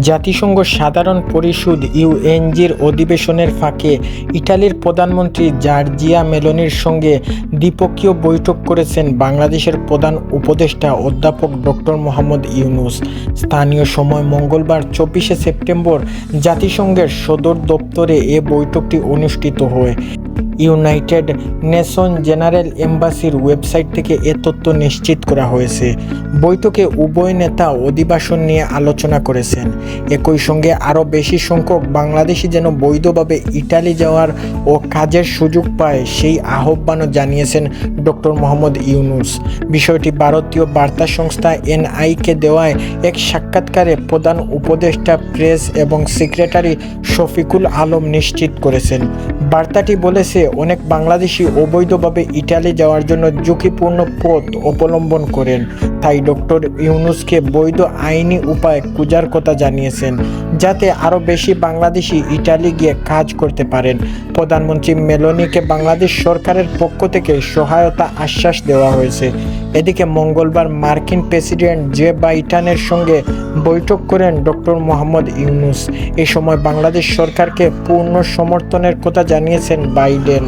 জাতিসংঘ সাধারণ পরিষদ ইউএনজির অধিবেশনের ফাঁকে ইটালির প্রধানমন্ত্রী জর্জিয়া মেলোনির সঙ্গে দ্বিপক্ষীয় বৈঠক করেছেন বাংলাদেশের প্রধান উপদেষ্টা অধ্যাপক ডক্টর মোহাম্মদ ইউনূস। স্থানীয় সময় মঙ্গলবার 24শে সেপ্টেম্বর জাতিসংঘের সদর দপ্তরে এ বৈঠকটি অনুষ্ঠিত হয়। ইউনাইটেড নেশন জেনারেল এম্বাসির ওয়েবসাইট থেকে এ তথ্য নিশ্চিত করা হয়েছে। বৈঠকে উভয় নেতা অধিবেশন নিয়ে আলোচনা করেছেন। একই সঙ্গে আরও বেশি সংখ্যক বাংলাদেশি যেন বৈধভাবে ইটালি যাওয়ার ও কাজের সুযোগ পায় সেই আহ্বানও জানিয়েছেন ডক্টর মোহাম্মদ ইউনূস। বিষয়টি ভারতীয় বার্তা সংস্থা এনআইকে দেওয়ায় এক সাক্ষাৎকারে প্রধান উপদেষ্টা প্রেস এবং সেক্রেটারি শফিকুল আলম নিশ্চিত করেছেন। বার্তাটি বলেছে, অনেক বাংলাদেশি অবৈধভাবে ইটালি যাওয়ার জন্য ঝুঁকিপূর্ণ পথ অবলম্বন করেন, তাই ডক্টর ইউনূসকে বৈধ আইনি উপায় খোঁজার কথা জানিয়েছেন, যাতে আরও বেশি বাংলাদেশি ইটালি গিয়ে কাজ করতে পারেন। প্রধানমন্ত্রী মেলোনিকে বাংলাদেশ সরকারের পক্ষ থেকে সহায়তা আশ্বাস দেওয়া হয়েছে। এদিকে মঙ্গলবার মার্কিন প্রেসিডেন্ট জো বাইডেনের সঙ্গে বৈঠক করেন ডক্টর মোহাম্মদ ইউনূস। এ সময় বাংলাদেশ সরকারকে পূর্ণ সমর্থনের কথা জানিয়েছেন বাইডেন।